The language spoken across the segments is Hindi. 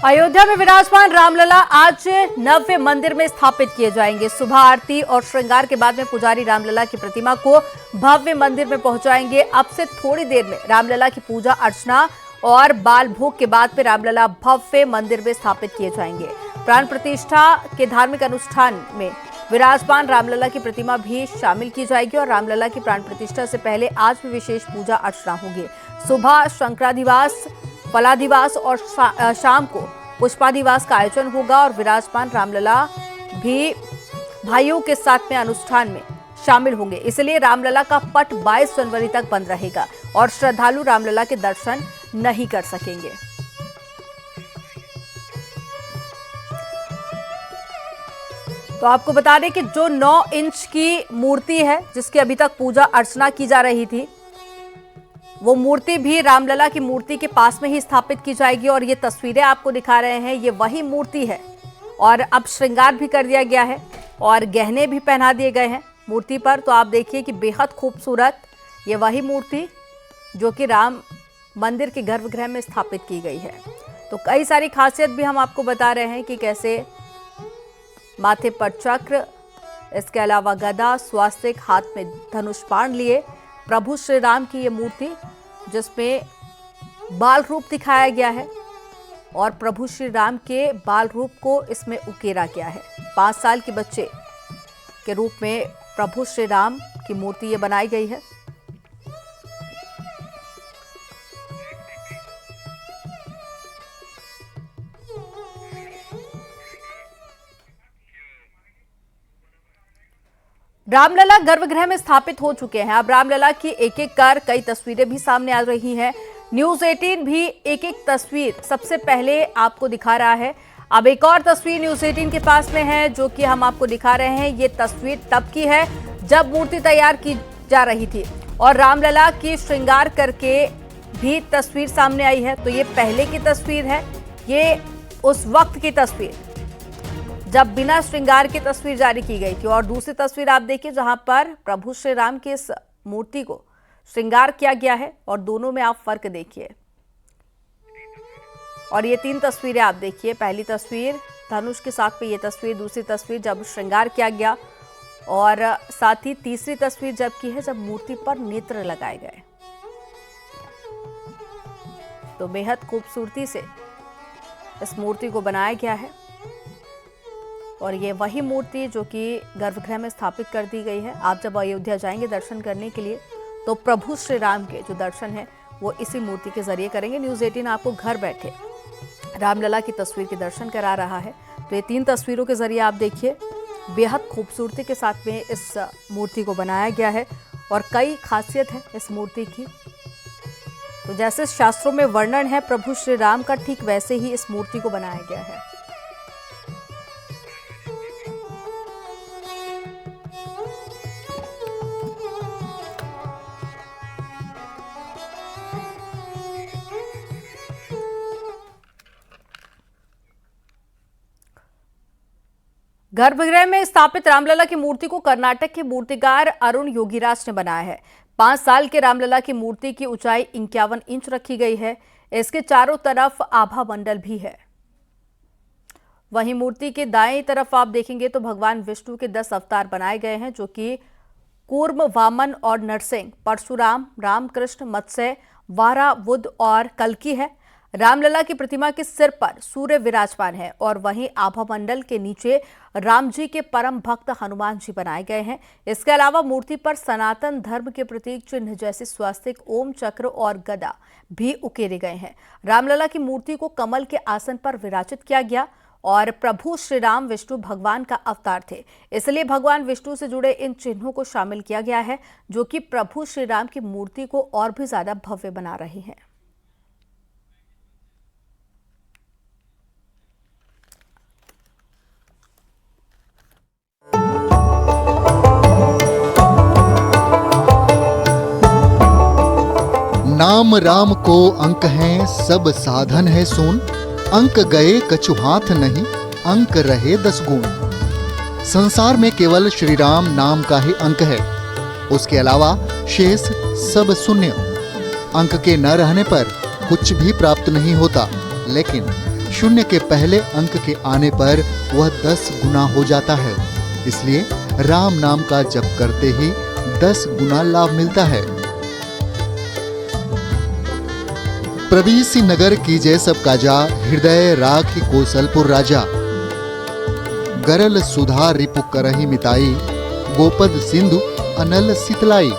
अयोध्या में विराजमान रामलला आज नव्य मंदिर में स्थापित किए जाएंगे। सुबह आरती और श्रृंगार के बाद में पुजारी रामलला की प्रतिमा को भव्य मंदिर में पहुंचाएंगे। अब से थोड़ी देर में रामलला की पूजा अर्चना और बाल भोग के बाद में रामलला भव्य मंदिर में स्थापित किए जाएंगे। प्राण प्रतिष्ठा के धार्मिक अनुष्ठान में विराजमान रामलला की प्रतिमा भी शामिल की जाएगी और रामलला की प्राण प्रतिष्ठा से पहले आज भी विशेष पूजा अर्चना होगी। सुबह शंकराधिवास, फलाधिवास और शाम को पुष्पाधिवास का आयोजन होगा और विराजमान रामलला भी भाइयों के साथ में अनुष्ठान में शामिल होंगे। इसलिए रामलला का पट 22 जनवरी तक बंद रहेगा और श्रद्धालु रामलला के दर्शन नहीं कर सकेंगे। तो आपको बता दें कि जो 9 इंच की मूर्ति है जिसकी अभी तक पूजा अर्चना की जा रही थी, वो मूर्ति भी रामलला की मूर्ति के पास में ही स्थापित की जाएगी। और ये तस्वीरें आपको दिखा रहे हैं, ये वही मूर्ति है और अब श्रृंगार भी कर दिया गया है और गहने भी पहना दिए गए हैं मूर्ति पर। तो आप देखिए कि बेहद खूबसूरत ये वही मूर्ति जो कि राम मंदिर के गर्भगृह में स्थापित की गई है। तो कई सारी खासियत भी हम आपको बता रहे हैं कि कैसे माथे पर चक्र, इसके अलावा गदा, स्वास्तिक, हाथ में धनुष बाण लिए प्रभु श्री राम की ये मूर्ति जिसमें बाल रूप दिखाया गया है और प्रभु श्री राम के बाल रूप को इसमें उकेरा गया है। 5 साल के बच्चे के रूप में प्रभु श्री राम की मूर्ति ये बनाई गई है। रामलला गर्भगृह में स्थापित हो चुके हैं। अब रामलला की एक एक कर कई तस्वीरें भी सामने आ रही हैं। न्यूज़ 18 भी एक एक तस्वीर सबसे पहले आपको दिखा रहा है। अब एक और तस्वीर न्यूज़ 18 के पास में है जो कि हम आपको दिखा रहे हैं। ये तस्वीर तब की है जब मूर्ति तैयार की जा रही थी और रामलला की श्रृंगार करके भी तस्वीर सामने आई है। तो ये पहले की तस्वीर है, ये उस वक्त की तस्वीर जब बिना श्रृंगार की तस्वीर जारी की गई थी। और दूसरी तस्वीर आप देखिए जहां पर प्रभु श्री राम की इस मूर्ति को श्रृंगार किया गया है और दोनों में आप फर्क देखिए। और ये 3 तस्वीरें आप देखिए। पहली तस्वीर धनुष के साथ में ये तस्वीर, दूसरी तस्वीर जब श्रृंगार किया गया और साथ ही तीसरी तस्वीर जब की है जब मूर्ति पर नेत्र लगाए गए। तो बेहद खूबसूरती से इस मूर्ति को बनाया गया है और ये वही मूर्ति जो कि गर्भगृह में स्थापित कर दी गई है। आप जब अयोध्या जाएंगे दर्शन करने के लिए तो प्रभु श्री राम के जो दर्शन है वो इसी मूर्ति के जरिए करेंगे। न्यूज़ 18 आपको घर बैठे रामलला की तस्वीर के दर्शन करा रहा है। तो ये 3 तस्वीरों के जरिए आप देखिए बेहद खूबसूरती के साथ में इस मूर्ति को बनाया गया है और कई खासियत है इस मूर्ति की। तो जैसे शास्त्रों में वर्णन है प्रभु श्री राम का, ठीक वैसे ही इस मूर्ति को बनाया गया है। गर्भगृह में स्थापित रामलला की मूर्ति को कर्नाटक के मूर्तिकार अरुण योगीराज ने बनाया है। 5 साल के रामलला की मूर्ति की ऊंचाई 51 इंच रखी गई है। इसके चारों तरफ आभा मंडल भी है। वहीं मूर्ति के दाएं तरफ आप देखेंगे तो भगवान विष्णु के 10 अवतार बनाए गए हैं जो कि कूर्म, वामन और नरसिंह, परशुराम, रामकृष्ण, मत्स्य, वारा, बुद्ध और कल्कि है। रामलला की प्रतिमा के सिर पर सूर्य विराजमान है और वहीं आभा मंडल के नीचे राम जी के परम भक्त हनुमान जी बनाए गए हैं। इसके अलावा मूर्ति पर सनातन धर्म के प्रतीक चिन्ह जैसे स्वास्तिक, ओम, चक्र और गदा भी उकेरे गए हैं। रामलला की मूर्ति को कमल के आसन पर विराजित किया गया और प्रभु श्री राम विष्णु भगवान का अवतार थे, इसलिए भगवान विष्णु से जुड़े इन चिन्हों को शामिल किया गया है जो कि प्रभु श्री राम की मूर्ति को और भी ज्यादा भव्य बना रहे हैं। नाम राम को अंक हैं, सब साधन है सुन। अंक गए कछु हाथ नहीं, अंक रहे 10 गुण। संसार में केवल श्री राम नाम का ही अंक है, उसके अलावा शेष सब शून्य। अंक के न रहने पर कुछ भी प्राप्त नहीं होता, लेकिन शून्य के पहले अंक के आने पर वह 10 गुना हो जाता है। इसलिए राम नाम का जप करते ही 10 गुना लाभ मिलता है। प्रवीसी नगर कीजय सब काजा, हृदय राखी कोसलपुर राजा। गरल सुधा रिपु करही मिताई, गोपद सिंधु अनल सितलाई।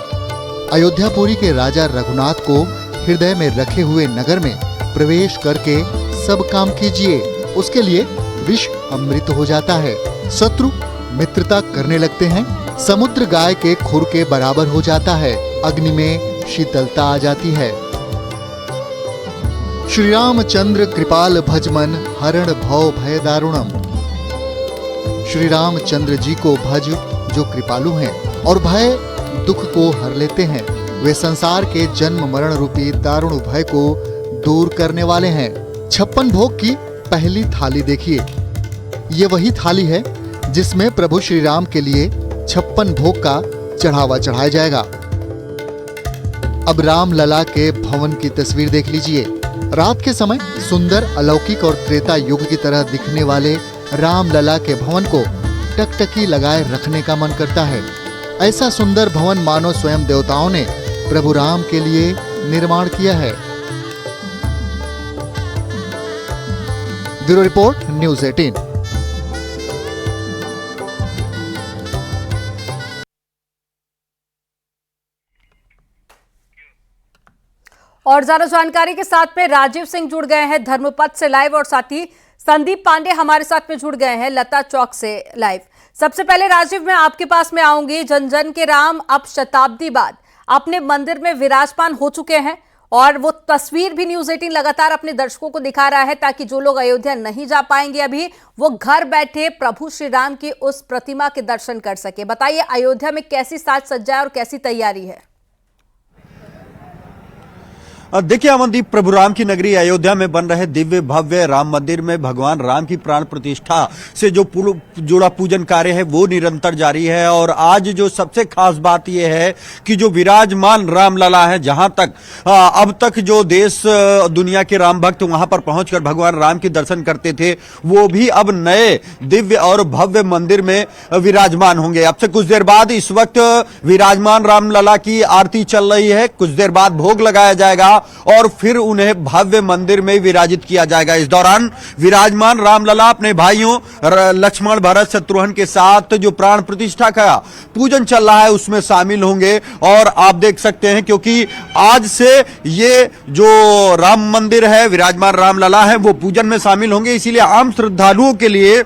अयोध्यापुरी के राजा रघुनाथ को हृदय में रखे हुए नगर में प्रवेश करके सब काम कीजिए, उसके लिए विष अमृत हो जाता है। शत्रु मित्रता करने लगते हैं, समुद्र गाय के खुर के बराबर हो जाता है, अग्नि में शीतलता आ जाती है। श्री रामचंद्र कृपाल भजमन, हरण भव भय दारुणम। श्री रामचंद्र जी को भज जो कृपालु हैं और भय दुख को हर लेते हैं। वे संसार के जन्म मरण रूपी दारुण भय को दूर करने वाले हैं। 56 भोग की पहली थाली देखिए, ये वही थाली है जिसमें प्रभु श्री राम के लिए 56 भोग का चढ़ावा चढ़ाया जाएगा। अब राम लला के भवन की तस्वीर देख लीजिए। रात के समय सुंदर, अलौकिक और त्रेता युग की तरह दिखने वाले राम लला के भवन को टकटकी लगाए रखने का मन करता है। ऐसा सुंदर भवन मानो स्वयं देवताओं ने प्रभु राम के लिए निर्माण किया है। Bureau report, news 18। और ज्यादा जानकारी के साथ में राजीव सिंह जुड़ गए हैं धर्मपथ से लाइव, और साथ ही संदीप पांडे हमारे साथ में जुड़ गए हैं लता चौक से लाइव। सबसे पहले राजीव, मैं आपके पास में आऊंगी। जन जन के राम अब शताब्दी बाद अपने मंदिर में विराजमान हो चुके हैं, और वो तस्वीर भी न्यूज़ 18 लगातार अपने दर्शकों को दिखा रहा है, ताकि जो लोग अयोध्या नहीं जा पाएंगे अभी, वो घर बैठे प्रभु श्री राम की उस प्रतिमा के दर्शन कर सके। बताइए, अयोध्या में कैसी साज सज्जा और कैसी तैयारी है? देखिए अमनदीप, प्रभु राम की नगरी अयोध्या में बन रहे दिव्य भव्य राम मंदिर में भगवान राम की प्राण प्रतिष्ठा से जो जुड़ा पूजन कार्य है वो निरंतर जारी है। और आज जो सबसे खास बात यह है कि जो विराजमान रामलला है, जहां तक अब तक जो देश दुनिया के राम भक्त वहां पर पहुंचकर भगवान राम के दर्शन करते थे, वो भी अब नए दिव्य और भव्य मंदिर में विराजमान होंगे। अब से कुछ देर बाद इस वक्त विराजमान रामलला की आरती चल रही है, कुछ देर बाद भोग लगाया जाएगा और फिर उन्हें भव्य मंदिर में विराजित किया जाएगा। इस दौरान विराजमान रामलला अपने भाइयों लक्ष्मण, भरत, शत्रुघ्न के साथ जो प्राण प्रतिष्ठा का पूजन चल रहा है उसमें शामिल होंगे। और आप देख सकते हैं, क्योंकि आज से ये जो राम मंदिर है, विराजमान रामलला है, वो पूजन में शामिल होंगे। इसीलिए आम श्रद्धालुओं के लिए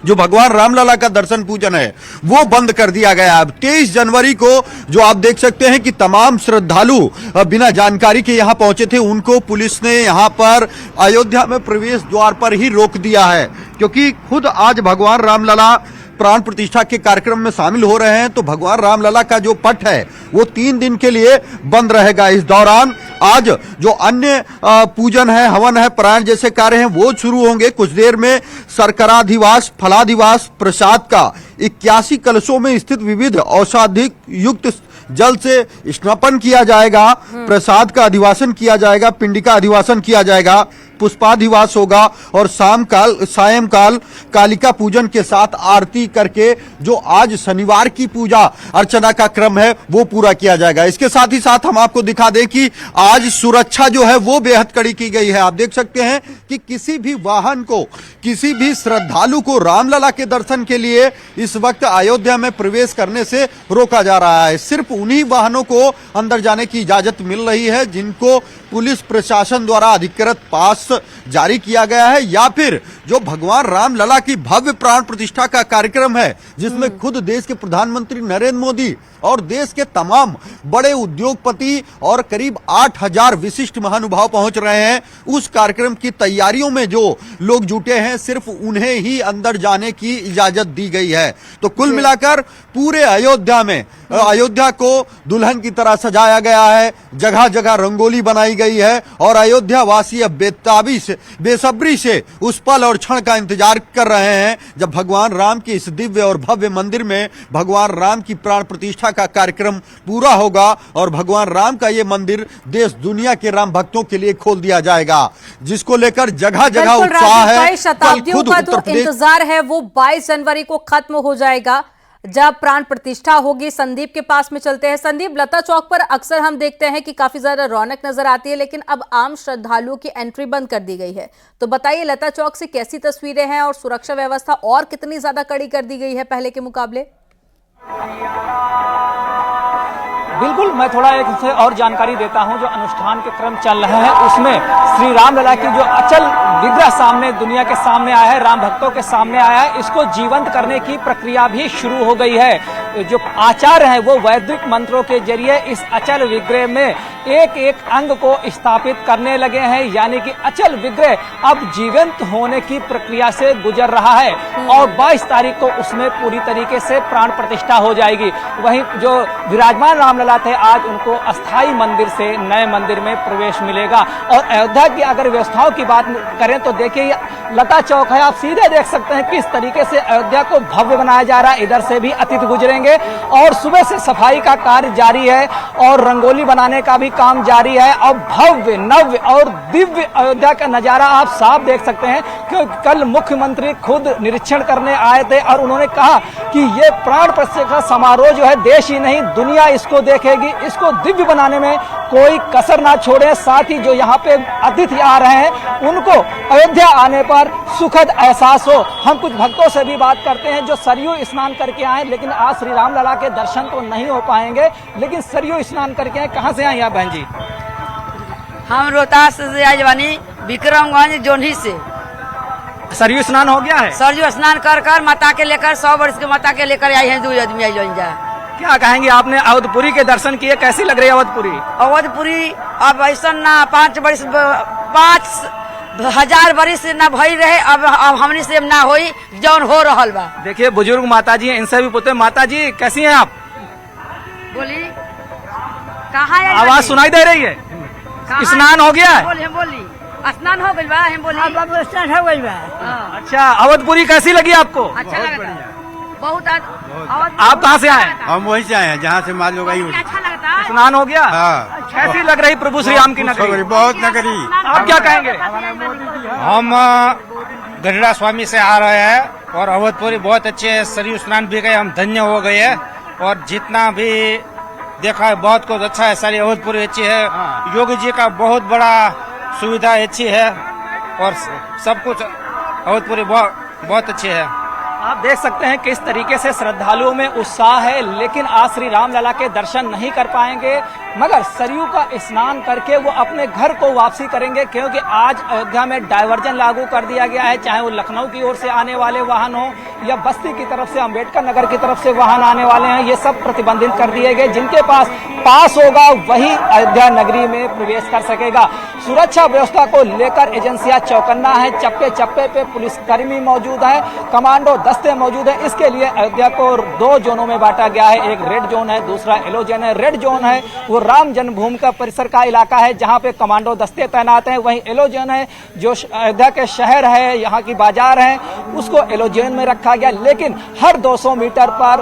जो भगवान रामलला का दर्शन पूजन है वो बंद कर दिया गया। अब 23 जनवरी को जो आप देख सकते हैं कि तमाम श्रद्धालु बिना जानकारी के यहां पहुंचे थे, उनको पुलिस ने यहां पर अयोध्या में प्रवेश द्वार पर ही रोक दिया है, क्योंकि खुद आज भगवान रामलला प्राण प्रतिष्ठा के कार्यक्रम में शामिल हो रहे हैं। तो भगवान रामलला का जो पट है वो 3 दिन के लिए बंद रहेगा। इस दौरान आज जो अन्य पूजन है, हवन है, प्राण जैसे कार्य हैं वो शुरू होंगे। कुछ देर में शर्कराधिवास, फलाधिवास, प्रसाद का 81 कलशों में स्थित विविध औषधि युक्त जल से स्नापन किया जाएगा, प्रसाद का अधिवासन किया जाएगा, पिंडी का अधिवासन किया जाएगा, पुष्पाधिवास होगा और सायंकाल कालिका पूजन के साथ आरती करके जो आज शनिवार की पूजा अर्चना का क्रम है वो पूरा किया जाएगा। इसके साथ ही साथ हम आपको दिखा दें कि आज सुरक्षा जो है वो बेहद कड़ी की गई है। आप देख सकते हैं कि किसी भी वाहन को, किसी भी श्रद्धालु को रामलला के दर्शन के लिए इस वक्त अयोध्या में प्रवेश करने से रोका जा रहा है। सिर्फ उन्हीं वाहनों को अंदर जाने की इजाजत मिल रही है जिनको पुलिस प्रशासन द्वारा अधिकृत पास जारी किया गया है, या फिर जो भगवान रामलला की भव्य प्राण प्रतिष्ठा का कार्यक्रम है, जिसमें खुद देश के प्रधानमंत्री नरेंद्र मोदी और देश के तमाम बड़े उद्योगपति और करीब 8000 विशिष्ट महानुभाव पहुंच रहे हैं। उस कार्यक्रम की तैयारियों में जो लोग जुटे हैं, सिर्फ उन्हें ही अंदर जाने की इजाजत दी गई है। तो कुल मिलाकर पूरे अयोध्या में अयोध्या को दुल्हन की तरह सजाया गया है, जगह जगह रंगोली बनाई गई है और अयोध्या वासी अब बेसब्री से उस पल और क्षण का इंतजार कर रहे हैं जब भगवान राम के इस दिव्य और भव्य मंदिर में भगवान राम की प्राण प्रतिष्ठा का कार्यक्रम पूरा होगा और भगवान राम का ये मंदिर देश दुनिया के राम भक्तों के लिए खोल दिया जाएगा, जिसको लेकर जगह जगह उत्साह है। शताब्दियों का जो इंतजार है वो 22 जनवरी को खत्म हो जाएगा जब प्राण प्रतिष्ठा होगी। संदीप के पास में चलते हैं। संदीप, लता चौक पर अक्सर हम देखते हैं कि काफी ज्यादा रौनक नजर आती है, लेकिन अब आम श्रद्धालुओं की एंट्री बंद कर दी गई है। तो बताइए, लता चौक से कैसी तस्वीरें हैं और सुरक्षा व्यवस्था और कितनी ज्यादा कड़ी कर दी गई है पहले के मुकाबले? बिल्कुल, मैं थोड़ा एक से और जानकारी देता हूं। जो अनुष्ठान के क्रम चल रहे हैं उसमें श्री राम लला की जो अचल विग्रह सामने दुनिया के सामने आया है, राम भक्तों के सामने आया है, इसको जीवंत करने की प्रक्रिया भी शुरू हो गई है। जो आचार्य हैं वो वैदिक मंत्रों के जरिए इस अचल विग्रह में एक एक अंग को स्थापित करने लगे हैं, यानी कि अचल विग्रह अब जीवंत होने की प्रक्रिया से गुजर रहा है और 22 तारीख को उसमें पूरी तरीके से प्राण प्रतिष्ठा हो जाएगी। वहीं जो विराजमान रामलला थे आज उनको अस्थाई मंदिर से नए मंदिर में प्रवेश मिलेगा। और अयोध्या की अगर व्यवस्थाओं की बात करें तो देखिए, लता चौक है, आप सीधे देख सकते हैं किस तरीके से अयोध्या को भव्य बनाया जा रहा है। इधर से भी अतिथि गुजरेंगे और सुबह से सफाई का कार्य जारी है और रंगोली बनाने का भी काम जारी है। अब भव्य नव्य और दिव्य अयोध्या का नजारा आप साफ देख सकते हैं क्योंकि कल मुख्यमंत्री खुद निरीक्षण करने आए थे और उन्होंने कहा कि ये प्राण प्रतिष्ठा समारोह जो है देश ही नहीं दुनिया इसको देखेगी, इसको दिव्य बनाने में कोई कसर ना छोड़े। साथ ही जो यहाँ पे अतिथि आ रहे हैं उनको अयोध्या आने पर सुखद एहसास हो। हम कुछ भक्तों से भी बात करते हैं जो सरयू स्नान करके आए, लेकिन आज श्री राम लला के दर्शन तो नहीं हो पाएंगे, लेकिन सरयू स्नान करके आए। कहाँ से आए आप बहन जी? हम रोहतास से आए जवानी, विक्रमगंज जोन्ही से। सरयू स्नान हो गया है? सरयू स्नान कर कर माता के लेकर 100 वर्ष के माता के लेकर आई हैं, 2 आदमी आई जा। क्या कहेंगे, आपने अवधपुरी के दर्शन किए, कैसी लग रही है अवधपुरी? अवधपुरी अब ऐसा ना 5,000 वर्ष न भई रहे, अब हमने से ना होई जौन हो रहल बा। देखिए बुजुर्ग माता जी हैं, इनसे भी पूछते। माता जी कैसी हैं आप? बोली कहाँ आवाज सुनाई दे रही है? स्नान हो गया है? बोली स्नान हो गई बा, हम बोली स्नान हो गई बा। अच्छा, अवधपुरी कैसी लगी आपको? अच्छा लगा, बहुत। आप कहाँ से आए? हम वहीं से आए हैं जहाँ से मान लो गई। अच्छा लगता है। स्नान हो गया? हाँ। कैसी लग रही प्रभु श्री राम की नगरी? बहुत नगरी। आप क्या कहेंगे? हम गढ़ड़ा स्वामी से आ रहे हैं और अवधपुरी बहुत अच्छे है। सरयू स्नान भी गए, हम धन्य हो गए हैं और जितना भी देखा है बहुत कुछ अच्छा है। सारी अवधपुरी अच्छी है, योगी जी का बहुत बड़ा सुविधा अच्छी है और सब कुछ अवधपुरी बहुत अच्छी है। आप देख सकते हैं किस तरीके से श्रद्धालुओं में उत्साह है, लेकिन आज श्री राम लला के दर्शन नहीं कर पाएंगे, मगर सरयू का स्नान करके वो अपने घर को वापसी करेंगे क्योंकि आज अयोध्या में डायवर्जन लागू कर दिया गया है। चाहे वो लखनऊ की ओर से आने वाले वाहन हो या बस्ती की तरफ से, अम्बेडकर नगर की तरफ से वाहन आने वाले हैं, ये सब प्रतिबंधित कर दिए गए। जिनके पास पास होगा वही अयोध्या नगरी में प्रवेश कर सकेगा। सुरक्षा व्यवस्था को लेकर एजेंसियां चौकन्ना है, चप्पे चप्पे पे पुलिसकर्मी मौजूद है, कमांडो दस्ते मौजूद है। इसके लिए अयोध्या को 2 जोनों में बांटा गया है, एक रेड जोन है, दूसरा येलो जोन है। रेड जोन है वो राम जन्मभूमि का परिसर का इलाका है जहां पे कमांडो दस्ते तैनात हैं। वहीं येलो जोन है जो अयोध्या के शहर है, यहाँ की बाजार है, उसको येलो जोन में रखा गया। लेकिन हर 200 मीटर पर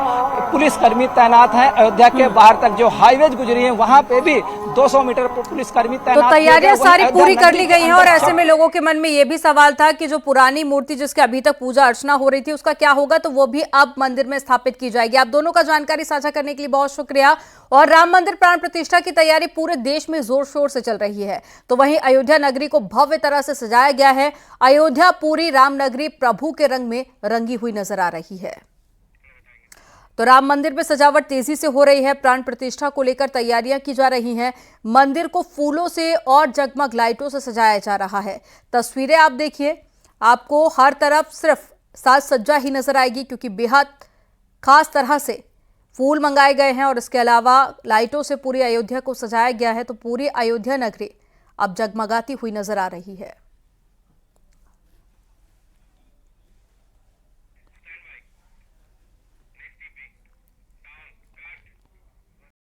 पुलिसकर्मी तैनात हैं। अयोध्या के बाहर तक जो हाईवेज गुजरी है वहां पे भी 200 मीटर पर पुलिसकर्मी तैनात। तो तैयारियां सारी पूरी कर ली गई हैं और ऐसे में लोगों के मन में ये भी सवाल था कि जो पुरानी मूर्ति जिसके अभी तक पूजा अर्चना हो रही थी उसका क्या होगा, तो वो भी अब मंदिर में स्थापित की जाएगी। आप दोनों का जानकारी साझा करने के लिए बहुत शुक्रिया। और राम मंदिर प्राण प्रतिष्ठा की तैयारी पूरे देश में जोर शोर से चल रही है, तो वहीं अयोध्या नगरी को भव्य तरह से सजाया गया है। अयोध्या पूरी राम नगरी प्रभु के रंग में रंगी हुई नजर आ रही है। तो राम मंदिर में सजावट तेजी से हो रही है, प्राण प्रतिष्ठा को लेकर तैयारियां की जा रही हैं। मंदिर को फूलों से और जगमग लाइटों से सजाया जा रहा है। तस्वीरें आप देखिए, आपको हर तरफ सिर्फ साज सज्जा ही नजर आएगी क्योंकि बेहद खास तरह से फूल मंगाए गए हैं और इसके अलावा लाइटों से पूरी अयोध्या को सजाया गया है। तो पूरी अयोध्या नगरी अब जगमगाती हुई नजर आ रही है।